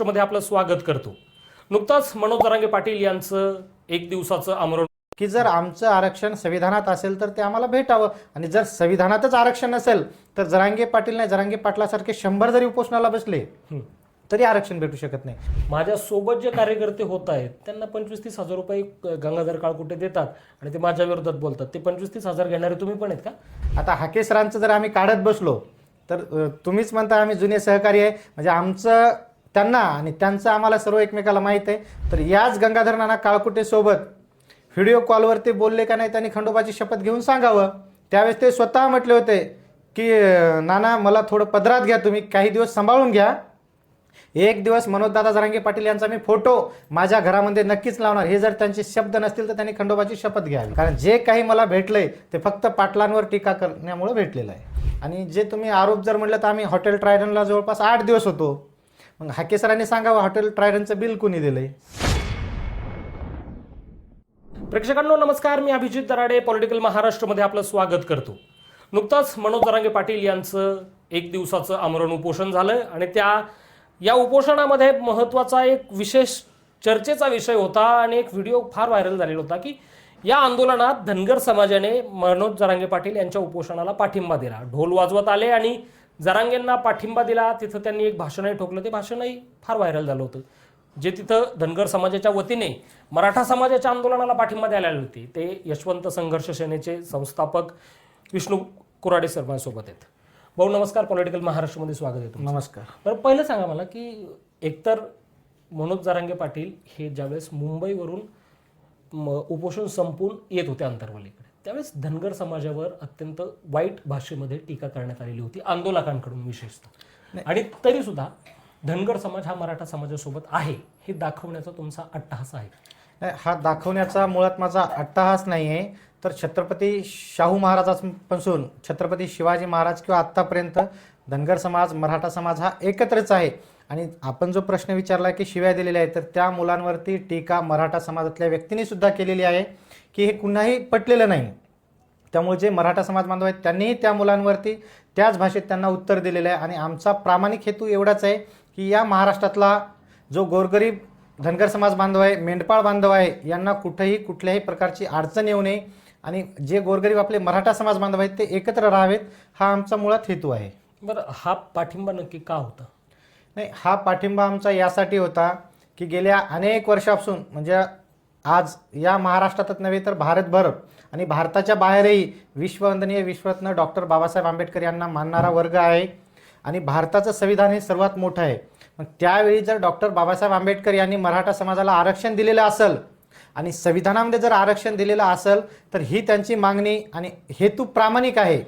महाराष्ट्रामध्ये आपलं स्वागत करतो। नुकताच मनोज जरांगे पाटील यांचं एक दिवसाचं आमरण की जर आमचं आरक्षण संविधानात असेल तर ते आम्हाला भेटावं आणि जर संविधानातच आरक्षण नसेल तर जरांगे पाटील नाही जरांगे पाटलासारखे 100 जरी उपोषणाला बसले तरी आरक्षण भेटू शकत नाही। माझ्या सोबत जे कार्यकर्ते होत आहेत त्यांना 25-30 हजार रुपये गंगाधर काळकुटे देतात आणि ते माझ्या विरोधात बोलतात। ते 25-30 हजार घेणारे तुम्ही पण आहेत का? आता हाके सरांचं जर आम्ही काढत बसलो तर तुम्हीच म्हणता आम्ही जुने सहकारी आहे, म्हणजे आमचं त्यांना आणि त्यांचं आम्हाला सर्व एकमेकाला माहीत आहे। तर याच गंगाधर नाना काळकुटे सोबत व्हिडिओ कॉलवर ते बोलले का नाही त्यांनी खंडोबाची शपथ घेऊन सांगावं। त्यावेळेस ते स्वतः म्हटले होते की नाना मला थोडं पदरात घ्या, तुम्ही काही दिवस सांभाळून घ्या। एक दिवस मनोजदादा जरांगे पाटील यांचा मी फोटो माझ्या घरामध्ये नक्कीच लावणार। हे जर त्यांचे शब्द नसतील तर त्यांनी खंडोबाची शपथ घ्यावी, कारण जे काही मला भेटलंय ते फक्त पाटलांवर टीका करण्यामुळे भेटलेलं आहे। आणि जे तुम्ही आरोप जर म्हटलं तर आम्ही हॉटेल ट्रायडनला जवळपास 8 दिवस होतो। मग हाके सरांनी सांगावं हॉटेल ट्रायडनचं बिल कोणी दिलंय? प्रेक्षकांनो नमस्कार, मी अभिजित दराडे पॉलिटिकल महाराष्ट्रामध्ये आपलं स्वागत करतो। नुकताच मनोज जरांगे पाटील यांचं एक दिवसाचं आमरण उपोषण झालं आणि या उपोषणामध्ये महत्त्वाचा एक विशेष चर्चेचा विषय होता आणि एक व्हिडिओ फार व्हायरल झालेला होता की या आंदोलनात धनगर समाजाने मनोज जरांगे पाटील यांच्या उपोषणाला पाठिंबा दिला। ढोल वाजवत आले आणि जरांगेंना पाठिंबा दिला। तिथं त्यांनी एक भाषणही ठोकलं, ते भाषणही फार व्हायरल झालं होतं। जे तिथं धनगर समाजाच्या वतीने मराठा समाजाच्या आंदोलनाला पाठिंबा द्यायला आले होते ते यशवंत संघर्ष सेनेचे संस्थापक विष्णू कुराडे सर माझ्यासोबत आहेत। भाऊ नमस्कार, पॉलिटिकल महाराष्ट्रामध्ये स्वागत आहे तुमचं। नमस्कार। बरं, पहिलं सांगा मला की एकतर मनोज जरांगे पाटील हे ज्यावेळेस मुंबईवरून उपोषण संपून येत होते अंतरवालीकडे, त्यावेळेस धनगर समाजावर अत्यंत वाईट भाषेमध्ये टीका करण्यात आलेली होती आंदोलकांकडून विशेषतः, आणि तरी सुद्धा धनगर समाज हा मराठा समाजासोबत आहे हे दाखवण्याचा तुमचा अट्टहास आहे। हा दाखवण्याचा मुळात माझा अट्टहास नाही आहे, तर छत्रपती शाहू महाराजांपासून छत्रपती शिवाजी महाराज किंवा आत्तापर्यंत धनगर समाज मराठा समाज हा एकत्रच आहे। आणि आपण जो प्रश्न विचारला की शिव्या दिलेल्या आहेत तर त्या मुलांवरती टीका मराठा समाजातल्या व्यक्तींनी सुद्धा केलेली आहे की हे कुणाही पटलेलं नाही। त्यामुळे जे मराठा समाज बांधव आहेत त्यांनीही त्या मुलांवरती त्याच भाषेत त्यांना उत्तर दिलेलं आहे। आणि आमचा प्रामाणिक हेतू एवढाच आहे की या महाराष्ट्रातला जो गोरगरीब धनगर समाज बांधव आहे, मेंढपाळ बांधव आहे, यांना कुठल्याही प्रकारची अडचण येऊ नये आणि जे गोरगरीब आपले मराठा समाज बांधव आहेत ते एकत्र राहावेत, हा आमचा मुळात हेतू आहे। बरं, हा पाठिंबा नक्की का होता? नाही, हा पाठिंबा आमचा यासाठी होता की गेल्या अनेक वर्षापासून, म्हणजे आज या महाराष्ट्रातच नव्हे तर भारतभर आणि भारताच्या बाहेरही विश्ववंदनीय विश्वरत्न डॉक्टर बाबासाहेब आंबेडकर यांना मानणारा वर्ग आहे आणि भारताचं संविधान हे सर्वात मोठं आहे। मग त्यावेळी जर डॉक्टर बाबासाहेब आंबेडकर यांनी मराठा समाजाला आरक्षण दिलेलं असेल आणि संविधानामध्ये जर आरक्षण दिलेलं असेल तर ही त्यांची मागणी आणि हेतू प्रामाणिक आहे।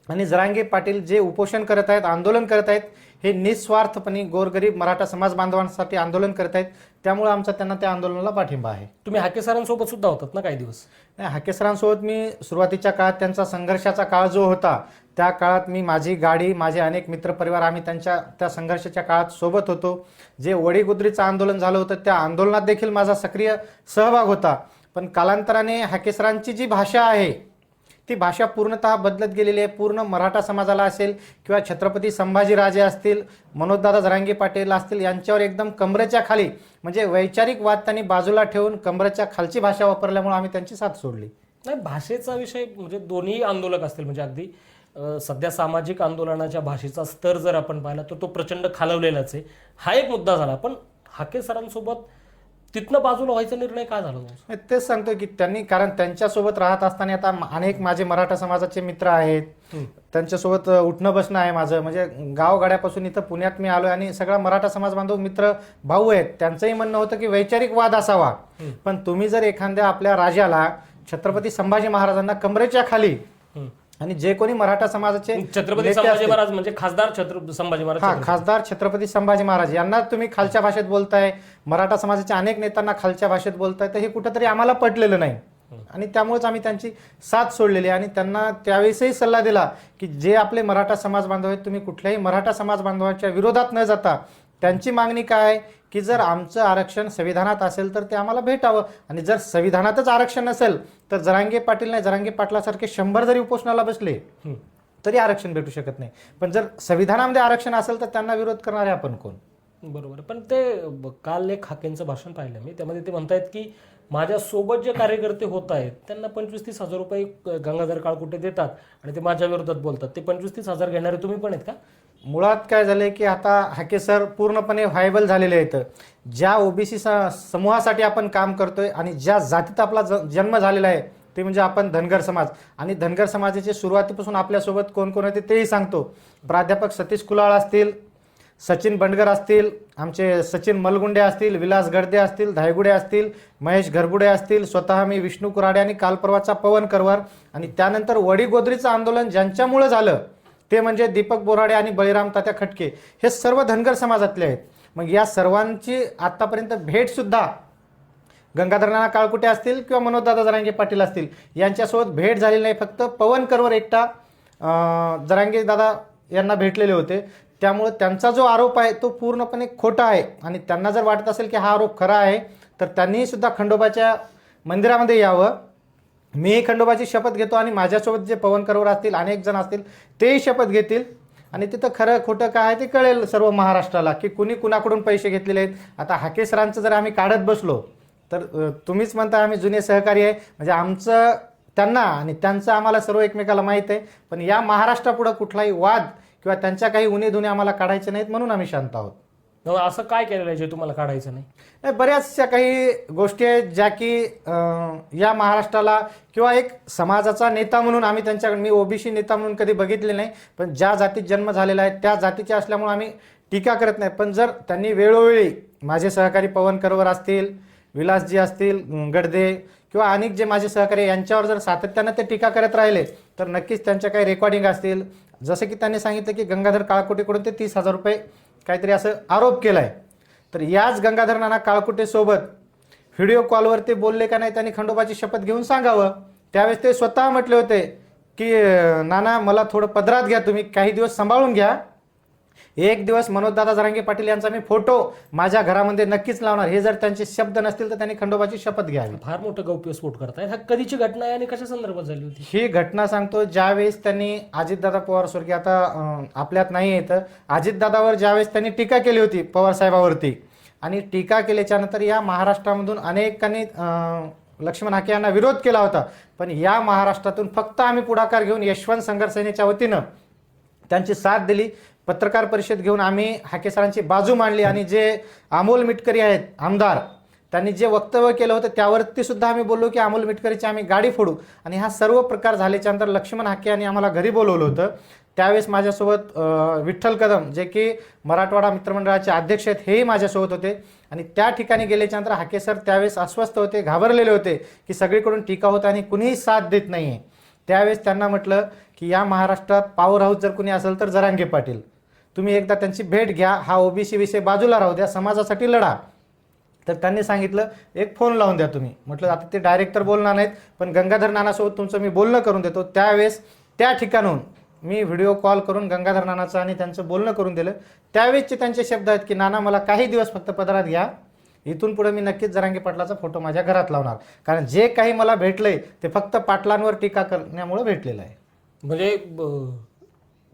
आणि जरांगे पाटील जे उपोषण करत आहेत, आंदोलन करत आहेत, हे निस्वार्थपणे गोरगरीब मराठा समाज बांधवांसाठी आंदोलन करत आहेत। त्यामुळे आमचा त्यांना त्या आंदोलनाला पाठिंबा आहे। तुम्ही हाके सरांसोबत सुद्धा होतात ना काही दिवस? नाही, हाके सरांसोबत मी सुरुवातीच्या काळात त्यांचा संघर्षाचा काळ जो होता त्या काळात मी माझी गाडी, माझे अनेक मित्रपरिवार आम्ही त्या संघर्षाच्या काळात सोबत होतो। जे वडीगुद्रीचं आंदोलन झालं होतं त्या आंदोलनात देखील माझा सक्रिय सहभाग होता। पण कालांतराने हाके सरांची जी भाषा आहे ती भाषा पूर्णतः बदलत गेलेली आहे। पूर्ण मराठा समाजाला असेल किंवा छत्रपती संभाजीराजे असतील, मनोजदादा जरांगे पाटील असतील, यांच्यावर एकदम कमरेच्या खाली, म्हणजे वैचारिक वाद त्यांनी बाजूला ठेवून कमरेच्या खालची भाषा वापरल्यामुळे आम्ही त्यांची साथ सोडली। नाही, भाषेचा विषय म्हणजे दोन्ही आंदोलक असतील, म्हणजे अगदी सध्या सामाजिक आंदोलनाच्या भाषेचा स्तर जर आपण पाहिला तर तो प्रचंड खालवलेलाच आहे, हा एक मुद्दा झाला। पण हाके सरांसोबत तिथनं बाजूला व्हायचा निर्णय का झाला? तेच सांगतोय की त्यांनी, कारण त्यांच्यासोबत राहत असताना आता अनेक माझे मराठा समाजाचे मित्र आहेत, त्यांच्यासोबत उठणं बसणं आहे माझं, म्हणजे गावगाड्यापासून इथं पुण्यात मी आलोय आणि सगळा मराठा समाज बांधव मित्र भाऊ आहेत। त्यांचंही म्हणणं होतं की वैचारिक वाद असावा, पण तुम्ही जर एखाद्या आपल्या राजाला, छत्रपती संभाजी महाराजांना कमरेच्या खाली, आणि जे कोणी मराठा समाजाचे छत्रपती संभाजी महाराज म्हणजे खासदार संभाजी महाराज, खासदार छत्रपती संभाजी महाराज यांना तुम्ही खालच्या भाषेत बोलताय, मराठा समाजाच्या अनेक नेत्यांना खालच्या भाषेत बोलताय, तर हे कुठंतरी आम्हाला पटलेलं नाही। आणि त्यामुळेच आम्ही त्यांची साथ सोडलेली आणि त्यांना त्यावेळेसही सल्ला दिला की जे आपले मराठा समाज बांधव आहेत तुम्ही कुठल्याही मराठा समाज बांधवांच्या विरोधात न जाता त्यांची मागणी काय की जर आमचं आरक्षण संविधानात असेल तर ते आम्हाला भेटावं आणि जर संविधानातच आरक्षण नसेल तर जरांगे पाटील नाही जरांगे पाटलासारखे 100 जरी उपोषणाला बसले तरी आरक्षण भेटू शकत नाही। पण जर संविधानामध्ये आरक्षण असेल तर त्यांना विरोध करणारे आपण कोण? बरोबर. पण ते काल एक हाकेंचं भाषण पाहिलं मी, त्यामध्ये ते म्हणतायत की माझ्या सोबत जे कार्यकर्ते होत आहेत त्यांना 25-30 हजार रुपये गंगाधर काळकुटे देतात आणि ते माझ्या विरोधात बोलतात. ते 25-30 हजार घेणारे तुम्ही पण आहेत का? मुळात काय झालंय की आता हाके सर पूर्णपणे व्हायबल झालेले आहेत. ज्या ओबीसी समूहासाठी आपण काम करतोय आणि ज्या जातीत आपला जन्म झालेला आहे ते म्हणजे आपण धनगर समाज, आणि धनगर समाजाची सुरुवातीपासून आपल्यासोबत कोण कोण होते तेही सांगतो. प्राध्यापक सतीश कुलाळ असतील, सचिन बंडगर असतील, आमचे सचिन मलगुंडे असतील, विलास गडदे असतील, धायगुडे असतील, महेश घरबुडे असतील, स्वतः मी विष्णू कुराडे आणि कालपर्वाचा पवन करवर, आणि त्यानंतर वडीगोद्रीचं आंदोलन ज्यांच्यामुळं झालं ते म्हणजे दीपक बोराडे आणि बळीराम तात्या खटके, हे सर्व धनगर समाजातले आहेत. मग या सर्वांची आत्तापर्यंत भेटसुद्धा गंगाधर नाना काळकुटे असतील किंवा मनोजदादा जरांगे पाटील असतील यांच्यासोबत भेट झालेली नाही. फक्त पवन करवर एकटा जरांगे दादा यांना भेटलेले होते. त्यामुळे त्यांचा जो आरोप आहे तो पूर्णपणे खोटा आहे, आणि त्यांना जर वाटत असेल की हा आरोप खरा आहे तर त्यांनीही सुद्धा खंडोबाच्या मंदिरामध्ये यावं. मीही खंडोबाची शपथ घेतो आणि माझ्यासोबत जे पवन करवर असतील, अनेक जण असतील, तेही शपथ घेतील आणि तिथं खरं खोटं काय आहे ते कळेल सर्व महाराष्ट्राला की कुणी कुणाकडून पैसे घेतलेले आहेत. आता हाके सरांचं जर आम्ही काढत बसलो तर तुम्हीच म्हणता आम्ही जुने सहकारी आहे, म्हणजे आमचं त्यांना आणि त्यांचं आम्हाला सर्व एकमेकाला माहीत आहे. पण या महाराष्ट्रापुढं कुठलाही वाद किंवा त्यांच्या काही उणे धुणे आम्हाला काढायचे नाहीत, म्हणून आम्ही शांत आहोत. असं काय केलेलं आहे जे तुम्हाला काढायचं नाही? बऱ्याचशा काही गोष्टी आहेत ज्या की या महाराष्ट्राला किंवा एक समाजाचा नेता म्हणून आम्ही त्यांच्याकडे, मी ओबीसी नेता म्हणून कधी बघितले नाही, पण ज्या जातीत जन्म झालेला आहे त्या जातीचे असल्यामुळे आम्ही टीका करत नाही. पण जर त्यांनी वेळोवेळी माझे सहकारी पवन करवर असतील, विलासजी असतील गडदे किंवा अनेक जे माझे सहकारी यांच्यावर जर सातत्यानं ते टीका करत राहिले तर नक्कीच त्यांच्या काही रेकॉर्डिंग असतील. जसं की त्यांनी सांगितलं की गंगाधर काळकुटेकडून ते 30,000 रुपये काहीतरी असं आरोप केला आहे. तर याच गंगाधर नाना काळकुटेसोबत व्हिडिओ कॉलवर ते बोलले का नाही त्यांनी खंडोबाची शपथ घेऊन सांगावं. त्यावेळेस ते स्वतः म्हटले होते की नाना मला थोडं पदरात घ्या, तुम्ही काही दिवस सांभाळून घ्या. एक दिवस मनोजदादा जरांगे पाटील यांचा मी फोटो माझ्या घरामध्ये नक्कीच लावणार. हे जर त्यांचे शब्द नसतील तर त्यांनी खंडोबाची शपथ घ्यावी. फार मोठं गौप्यस्फोट करतायत. हा कधीची घटना आहे आणि कशा संदर्भात झाली होती? ही घटना सांगतो, ज्यावेळेस त्यांनी अजितदादा पवार स्वर्गीय आता आपल्यात नाही येतं, अजितदादावर ज्यावेळेस त्यांनी टीका केली होती पवार साहेबावरती, आणि टीका केल्याच्या नंतर या महाराष्ट्रामधून अनेकांनी लक्ष्मण हाके यांना विरोध केला होता. पण या महाराष्ट्रातून फक्त आम्ही पुढाकार घेऊन यशवंत संघर्ष सेनेच्या वतीनं त्यांची साथ दिली. पत्रकार परिषद घेऊन आम्ही हाके सरांची बाजू मांडली, आणि जे अमोल मिटकरी आहेत आमदार, त्यांनी जे वक्तव्य केलं होतं त्यावरती सुद्धा आम्ही बोललो की अमोल मिटकरीची आम्ही गाडी फोडू. आणि हा सर्व प्रकार झाल्याच्या नंतर लक्ष्मण हाके यांनी आम्हाला घरी बोलवलं होतं. त्यावेळेस माझ्यासोबत विठ्ठल कदम जे की मराठवाडा मित्रमंडळाचे अध्यक्ष आहेत हेही माझ्यासोबत होते. आणि त्या ठिकाणी गेल्याच्या नंतर हाके सर त्यावेळेस अस्वस्थ होते, घाबरलेले होते की सगळीकडून टीका होत आणि कुणीही साथ देत नाही आहे. त्यावेळेस त्यांना म्हटलं की या महाराष्ट्रात पॉवर हाऊस जर कुणी असेल तर जरांगे पाटील, तुम्ही एकदा त्यांची भेट घ्या, हा ओबीसी विषय बाजूला राहू द्या, समाजासाठी लढा. तर त्यांनी सांगितलं एक फोन लावून द्या तुम्ही. म्हटलं आता ते डायरेक्टर बोलणार नाहीत, पण गंगाधर नानासोबत तुमचं मी बोलणं करून देतो. त्यावेळेस त्या ठिकाणून मी व्हिडिओ कॉल करून गंगाधर नानाचं आणि त्यांचं बोलणं करून दिलं. त्यावेळेसचे त्यांचे शब्द आहेत की नाना मला काही दिवस फक्त पदरात घ्या, इथून पुढे मी नक्कीच जरांगे पाटलाचा फोटो माझ्या घरात लावणार, कारण जे काही मला भेटलंय ते फक्त पाटलांवर टीका करण्यामुळे भेटलेलं आहे. म्हणजे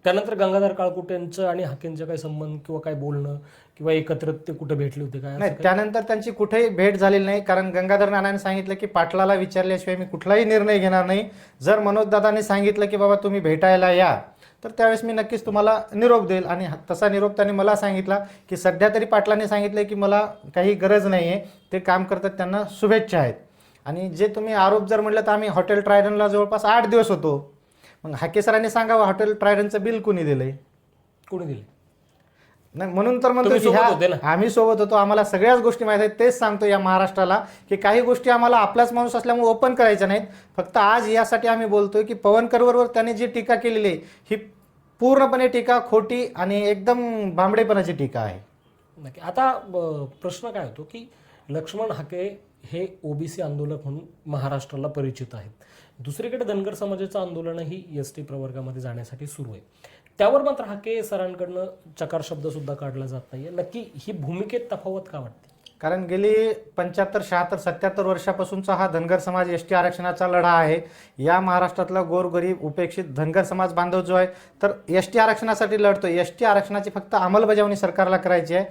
त्यानंतर गंगाधर काळकुटेंचं आणि हाकेंचं काही संबंध किंवा काय बोलणं किंवा एकत्रित ते कुठे भेटले होते काय? नाही, त्यानंतर त्यांची कुठेही भेट झालेली नाही, कारण गंगाधर नानांनी सांगितलं की पाटलाला विचारल्याशिवाय मी कुठलाही निर्णय घेणार नाही. जर मनोजदादांनी सांगितलं की बाबा तुम्ही भेटायला या तर त्यावेळेस मी नक्कीच तुम्हाला निरोप देईल. आणि तसा निरोप त्यांनी मला सांगितला की सध्या तरी पाटलांनी सांगितलं की मला काही गरज नाही आहे, ते काम करतात, त्यांना शुभेच्छा आहेत. आणि जे तुम्ही आरोप जर म्हटलं तर आम्ही हॉटेल ट्रायडनला जवळपास 8 दिवस होतो. मग हाके सरांनी सांगावं हॉटेल ट्रायडनचं बिल कोणी दिलंय? कोणी दिले? नाही, म्हणून तर म्हणतो तुम्ही की सोबत होते ना? आम्ही सोबत होतो, आम्हाला सगळ्याच गोष्टी माहीत आहेत. तेच सांगतो या महाराष्ट्राला की काही गोष्टी आम्हाला आपलाच माणूस असल्यामुळे ओपन करायच्या नाहीत. फक्त आज यासाठी आम्ही बोलतोय की पवन करवरवर त्यांनी जी टीका केलेली आहे ही पूर्णपणे टीका खोटी आणि एकदम भांबडेपणाची टीका आहे. नक्की. आता प्रश्न काय होतो की लक्ष्मण हाके हे ओबीसी आंदोलक म्हणून महाराष्ट्राला परिचित आहेत. दुसरीकडे धनगर समाजाचं आंदोलनही एसटी प्रवर्गामध्ये जाण्यासाठी सुरू आहे. त्यावर मात्र हाके सरांकडनं चकार शब्द सुद्धा काढला जात नाहीये. नक्की ही भूमिकेत तफावत का वाटते? कारण गेली 75, 76, 77 वर्षापासूनचा हा धनगर समाज एसटी आरक्षणाचा लढा आहे. या महाराष्ट्रातला गोरगरीब उपेक्षित धनगर समाज बांधव जो आहे तर एसटी आरक्षणासाठी लढतो. एसटी आरक्षणाची फक्त अंमलबजावणी सरकारला करायची आहे.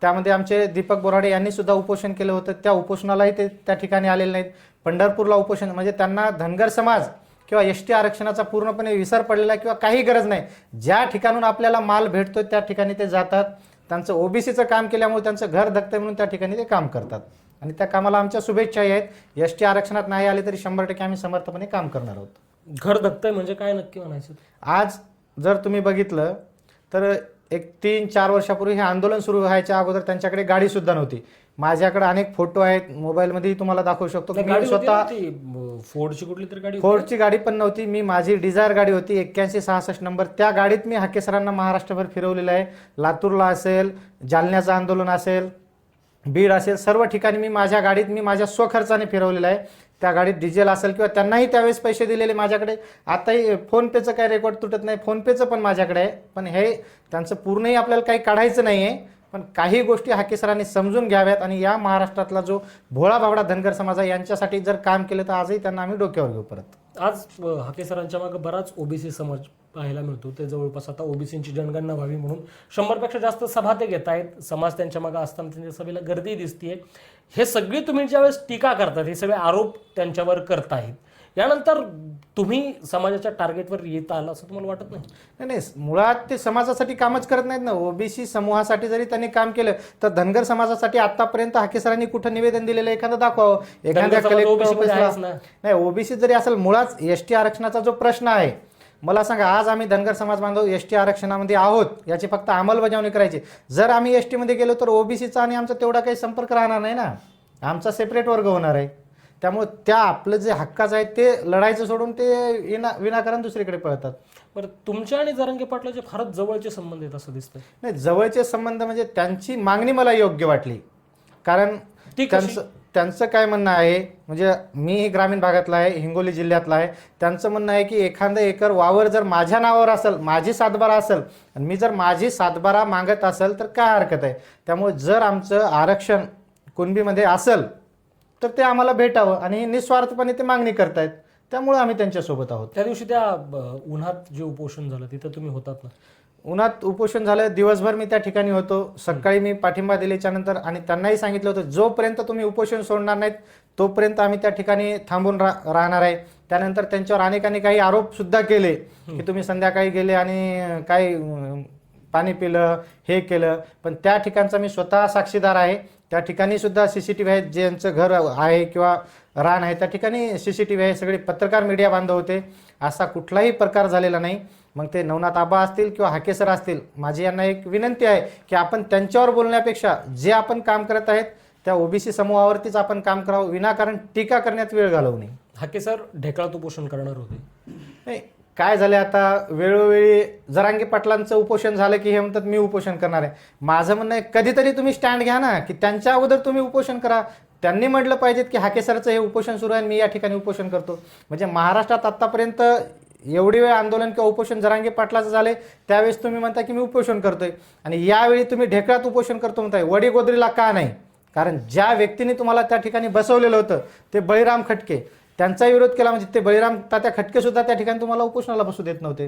त्यामध्ये आमचे दीपक बोराडे यांनी सुद्धा उपोषण केलं होतं. त्या उपोषणालाही ते त्या ठिकाणी आलेले नाहीत. पंढरपूरला उपोषण म्हणजे त्यांना धनगर समाज किंवा एसटी आरक्षणाचा पूर्णपणे विसर पडलेला किंवा काही गरज नाही. ज्या ठिकाणून आपल्याला माल भेटतो त्या ठिकाणी ते जातात. त्यांचं ओबीसीचं काम केल्यामुळे त्यांचं घर धकतंय म्हणून त्या ठिकाणी ते काम करतात आणि त्या कामाला आमच्या शुभेच्छाही आहेत. एसटी आरक्षणात नाही आले तरी 100% आम्ही समर्थपणे काम करणार आहोत. घर धकतंय म्हणजे काय नक्की म्हणायचं? आज जर तुम्ही बघितलं तर एक 3-4 वर्षापूर्वी हे आंदोलन सुरू व्हायच्या अगोदर त्यांच्याकडे गाडी सुद्धा नव्हती. माझ्याकडे अनेक फोटो आहेत, मोबाईलमध्ये तुम्हाला दाखवू शकतो. मी स्वतः फोर्डची कुठली तरी गाडी, फोर्डची गाडी पण नव्हती, मी माझी डिझायर गाडी होती 8166 नंबर. त्या गाडीत मी हाके सरांना महाराष्ट्रभर फिरवलेलं आहे. लातूरला असेल, जालन्याचं आंदोलन असेल, बीड असेल, सर्व ठिकाणी मी माझ्या गाडीत मी माझ्या स्वखर्चाने फिरवलेलं आहे. त्या गाडीत डिझेल असेल किंवा त्यांनाही त्यावेळेस पैसे दिलेले माझ्याकडे. आताही फोनपेचं काही रेकॉर्ड तुटत नाही, फोनपेचं पण माझ्याकडे आहे. पण हे त्यांचं पूर्णही आपल्याला काही काढायचं नाही आहे. पण काही गोष्टी हाके सरांनी समजून घ्याव्यात आणि या महाराष्ट्रातला जो भोळा बावडा धनगर समाज आहे यांच्यासाठी जर काम केलं तर आजही त्यांना आम्ही डोक्यावर घेऊ. परत आज हाके सरांच्या मागे बराच ओबीसी समाज पाहायला मिळतो. ते जवळपास आता ओबीसीची जनगणना व्हावी म्हणून 100पेक्षा जास्त सभा ते घेत आहेत. समाज त्यांच्या मागे असताना त्यांच्या सभेला गर्दी दिसतीये. हे सगळी तुम्ही ज्यावेळेस टीका करतात, हे सगळे आरोप त्यांच्यावर करतायत, यानंतर तुम्ही समाजाच्या टार्गेटवर येत आला असं तुम्हाला वाटत नाही? नाही, मुळात ते समाजासाठी कामच करत नाहीत ना. ओबीसी समूहासाठी जरी त्यांनी काम केलं तर धनगर समाजासाठी आतापर्यंत हाके सरांनी कुठं निवेदन दिलेलं एखादं दाखवावं. एखाद्या कलेक्टर ऑफिसला नाही, ओबीसी जरी असेल, मुळात एसटी आरक्षणाचा जो प्रश्न आहे, मला सांगा, आज आम्ही धनगर समाज बांधव एसटी आरक्षणामध्ये आहोत, याची फक्त अंमलबजावणी करायची. जर आम्ही एसटीमध्ये गेलो तर ओबीसीचा आणि आमचा तेवढा काही संपर्क राहणार नाही ना, आमचा सेपरेट वर्ग होणार आहे. त्यामुळे त्या आपलं जे हक्काचं आहे ते लढायचं सोडून ते विनाकारण दुसरीकडे पळतात. बरं, तुमच्या आणि जरांगे पाटलाचे फारच जवळचे संबंध आहेत असं दिसतंय. नाही, जवळचे संबंध म्हणजे त्यांची मागणी मला योग्य वाटली. कारण त्यांचं काय म्हणणं आहे, म्हणजे मी ग्रामीण भागातला आहे, हिंगोली जिल्ह्यातला आहे. त्यांचं म्हणणं आहे की एखादं एकर वावर जर माझ्या नावावर असेल, माझी सातबारा असेल आणि मी जर माझी सातबारा मागत असेल तर काय हरकत आहे. त्यामुळे जर आमचं आरक्षण कुणबीमध्ये असेल तर ते आम्हाला भेटावं आणि निस्वार्थपणे ते मागणी करतायत. त्यामुळे आम्ही त्यांच्यासोबत आहोत. त्या दिवशी त्या उन्हात जे उपोषण झालं तिथं तुम्ही होतात ना? उन्हात उपोषण झालं, दिवसभर मी त्या ठिकाणी होतो. सकाळी मी पाठिंबा दिल्याच्या नंतर आणि त्यांनाही सांगितलं होतं जोपर्यंत तुम्ही उपोषण सोडणार नाहीत तोपर्यंत आम्ही त्या ठिकाणी थांबून राहणार आहे. त्यानंतर त्यांच्यावर अनेकांनी काही आरोप सुद्धा केले की तुम्ही संध्याकाळी गेले आणि काही पाणी पिलं, हे केलं. पण त्या ठिकाणचा मी स्वतः साक्षीदार आहे. त्या ठिकाणी सुद्धा CCTV आहेत, ज्यांचं घर आहे किंवा रान आहे त्या ठिकाणी CCTV आहे. सगळे पत्रकार मीडिया बांधव होते. असा कुठलाही प्रकार झालेला नाही. मग ते नवनाथ आबा असतील किंवा हाके सर असतील, माझी यांना एक विनंती आहे की आपण त्यांच्यावर बोलण्यापेक्षा जे आपण काम करत आहेत त्या ओबीसी समूहावरतीच आपण काम करावं, विनाकारण टीका करण्यात वेळ घालवू नये. हाके सर ढेकळात उपोषण करणार होते. नाही, काय झालं आता वेळोवेळी जरांगे पाटलांचं उपोषण झालं की हे म्हणतात मी उपोषण करणार आहे. माझं म्हणणं आहे कधीतरी तुम्ही स्टँड घ्या ना, की त्यांच्या अगोदर तुम्ही उपोषण करा. त्यांनी म्हटलं पाहिजेत की हाके सरचं हे उपोषण सुरू आहे, मी या ठिकाणी उपोषण करतो. म्हणजे महाराष्ट्रात आतापर्यंत एवढी वेळ आंदोलन किंवा उपोषण जरांगे पाटलाचं झाले, त्यावेळेस तुम्ही म्हणता की मी उपोषण करतोय आणि यावेळी तुम्ही ढेकळात उपोषण करतो म्हणताय. वडीगोद्रीला का नाही? कारण ज्या व्यक्तीने तुम्हाला त्या ठिकाणी बसवलेलं होतं ते बळीराम खटके, त्यांचा विरोध केला म्हणजे ते बळीराम तात्या खटके सुद्धा त्या ठिकाणी तुम्हाला उपोषणाला बसू देत नव्हते.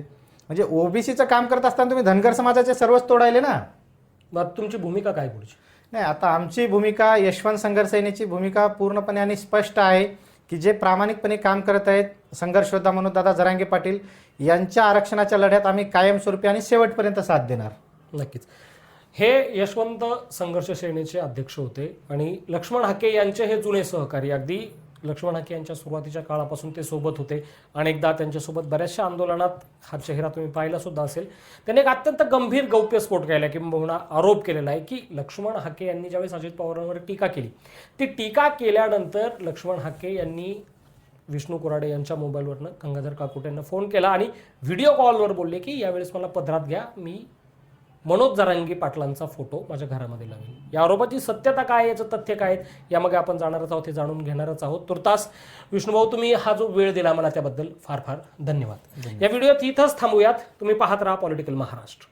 म्हणजे ओबीसीचं काम करत असताना तुम्ही धनगर समाजाचे सर्वच तोडायले ना. मग तुमची भूमिका काय पुढची? नाही, आता आमची भूमिका, यशवंत संघर्ष सेनेची भूमिका पूर्णपणे आणि स्पष्ट आहे की जे प्रामाणिकपणे काम करत आहेत संघर्ष योद्धा म्हणून दादा जरांगे पाटील यांच्या आरक्षणाच्या लढ्यात आम्ही कायमस्वरूपी आणि शेवटपर्यंत साथ देणार. नक्कीच. हे यशवंत संघर्ष सेनेचे अध्यक्ष होते आणि लक्ष्मण हाके यांचे हे जुने सहकारी. अगदी लक्ष्मण हाके यांच्या सुरुवातीच्या काळापासून ते सोबत होते. अनेकदा त्यांच्यासोबत बऱ्याचशा आंदोलनात हा चेहरा तुम्ही पाहिला सुद्धा असेल. त्यांनी एक अत्यंत गंभीर गौप्यस्फोट केला किंबहुना आरोप केलेला आहे की लक्ष्मण हाके यांनी ज्यावेळेस अजित पवारांवर टीका केली, ती टीका केल्यानंतर लक्ष्मण हाके यांनी विष्णू कोराडे यांच्या मोबाईलवरनं गंगाधर काकुट यांना फोन केला आणि व्हिडिओ कॉलवर बोलले की यावेळेस मला पदरात घ्या, मी मनोज जरांगे पाटलांचा फोटो माझ्या घरामध्ये लावेल. या आरोपाची सत्यता काय, याचं तथ्य काय, यामध्ये आपण जाणारच आहोत, हे जाणून घेणारच आहोत. तुर्तास विष्णूभाऊ, तुम्ही हा जो वेळ दिला मला त्याबद्दल फार फार धन्यवाद. या व्हिडिओत इथंच थांबूयात. तुम्ही पाहत राहा पॉलिटिकल महाराष्ट्र.